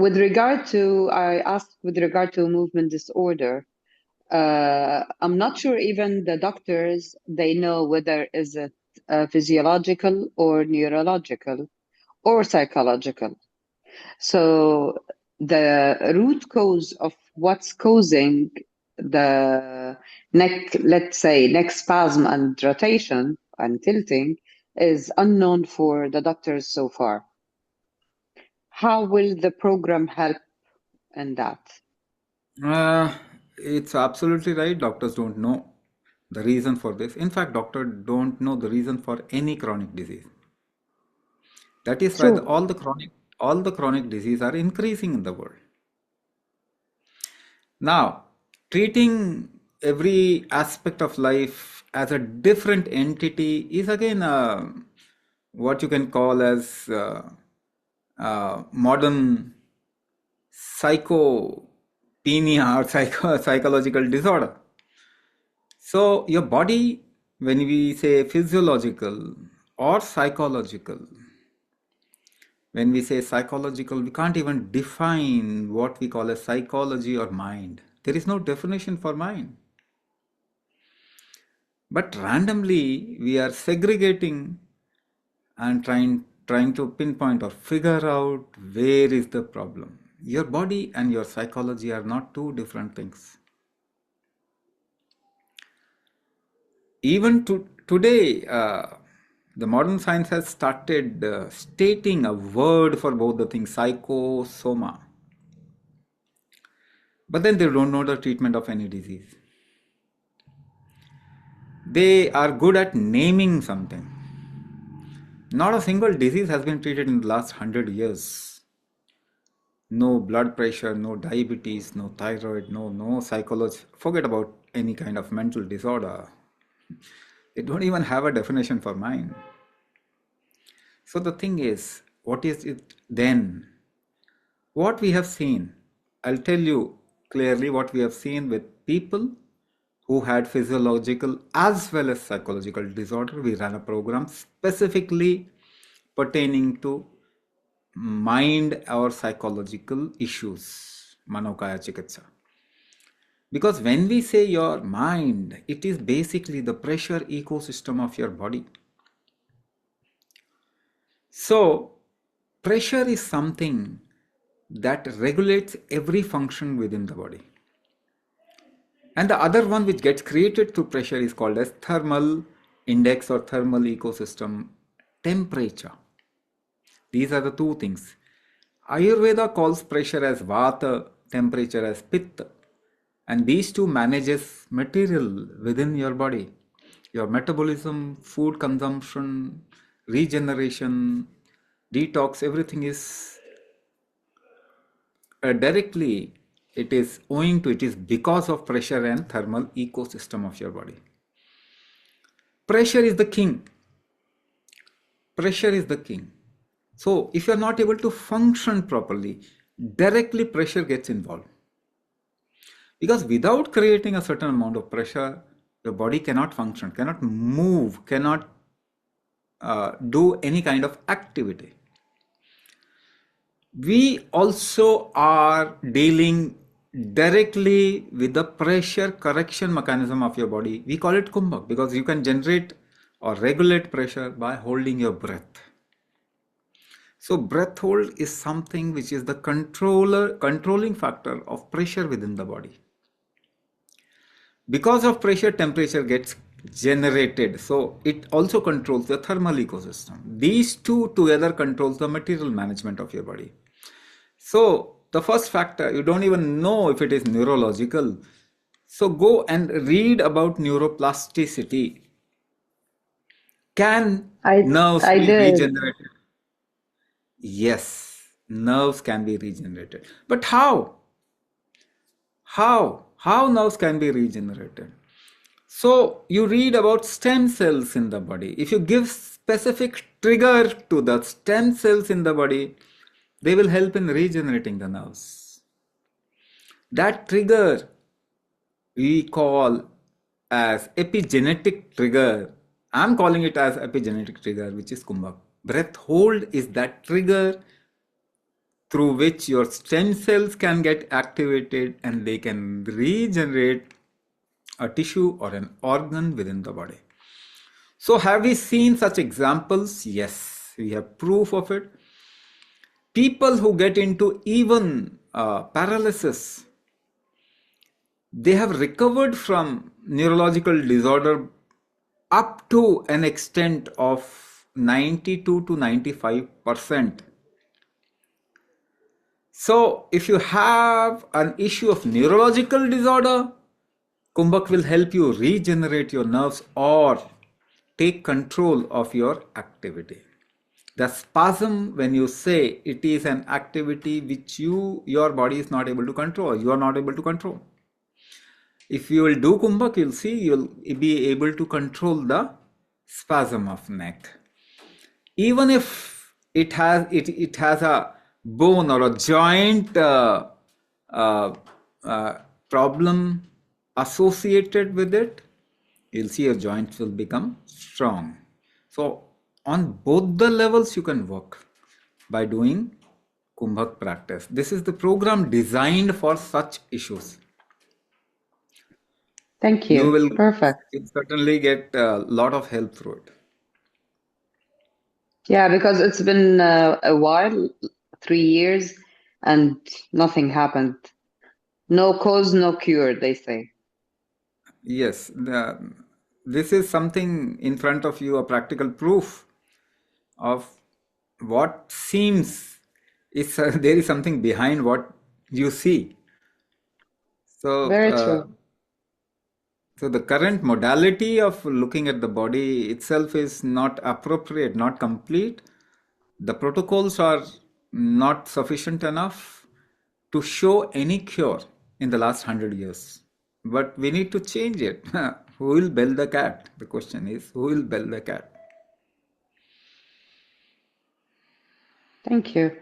I asked with regard to movement disorder. I'm not sure even the doctors, they know whether is it physiological or neurological or psychological. So the root cause of what's causing the neck, let's say neck spasm and rotation and tilting is unknown for the doctors so far. How will the program help in that? It's absolutely right. Doctors don't know the reason for this. In fact, doctors don't know the reason for any chronic disease. That is why True. all the chronic disease are increasing in the world. Now, treating every aspect of life as a different entity is again what you can call as modern psychopenia or psychological disorder. So, your body, when we say physiological or psychological, when we say psychological, we can't even define what we call as psychology or mind. There is no definition for mind. But randomly, we are segregating and trying to pinpoint or figure out where is the problem. Your body and your psychology are not two different things. Even today, the modern science has started stating a word for both the things, psychosoma. But then they don't know the treatment of any disease. They are good at naming something. Not a single disease has been treated in the last 100 years. No blood pressure, no diabetes, no thyroid, no psychology. Forget about any kind of mental disorder. They don't even have a definition for mind. So the thing is, what is it then? What we have seen, I'll tell you clearly what we have seen with people who had physiological as well as psychological disorder. We ran a program specifically pertaining to mind or psychological issues, Manokaya Chikitsa. Because when we say your mind, it is basically the pressure ecosystem of your body. So, pressure is something that regulates every function within the body. And the other one which gets created through pressure is called as thermal index or thermal ecosystem temperature. These are the two things. Ayurveda calls pressure as vata, temperature as pitta. And these two manages material within your body. Your metabolism, food consumption, regeneration, detox, everything is directly it is owing to it is because of pressure and thermal ecosystem of your body. Pressure is the king. Pressure is the king. So if you are not able to function properly, directly pressure gets involved. Because without creating a certain amount of pressure, your body cannot function, cannot move, cannot do any kind of activity. We also are dealing directly with the pressure correction mechanism of your body. We call it kumbhak because you can generate or regulate pressure by holding your breath. So breath hold is something which is the controlling factor of pressure within the body. Because of pressure, temperature gets generated. So it also controls the thermal ecosystem. These two together controls the material management of your body. So the first factor, you don't even know if it is neurological. So go and read about neuroplasticity. Can nerves I be did. regenerated? Yes, nerves can be regenerated. But how? How nerves can be regenerated? So you read about stem cells in the body. If you give specific trigger to the stem cells in the body, they will help in regenerating the nerves. That trigger we call as epigenetic trigger. I'm calling it as epigenetic trigger, which is kumbhak. Breath hold is that trigger through which your stem cells can get activated and they can regenerate a tissue or an organ within the body. So, have we seen such examples? Yes, we have proof of it. People who get into even paralysis, they have recovered from neurological disorder up to an extent of 92 to 95%. So, if you have an issue of neurological disorder, Kumbhak will help you regenerate your nerves or take control of your activity. The spasm, when you say it is an activity which your body is not able to control, you are not able to control. If you will do Kumbhak, you'll see you'll be able to control the spasm of neck. Even if it has a bone or a joint uh, uh, problem associated with it, you'll see your joints will become strong. So on both the levels you can work by doing Kumbhak practice. This is the program designed for such issues. Thank You you. will Perfect. certainly get a lot of help through it. Yeah, because it's been a while, 3 years, and nothing happened. No cause, no cure, they say. Yes, this is something in front of you, a practical proof of what seems is there is something behind what you see. So, Very true. so the current modality of looking at the body itself is not appropriate, not complete. The protocols are not sufficient enough to show any cure in the last 100 years. But we need to change it. Who will bell the cat? The question is, who will bell the cat? Thank you.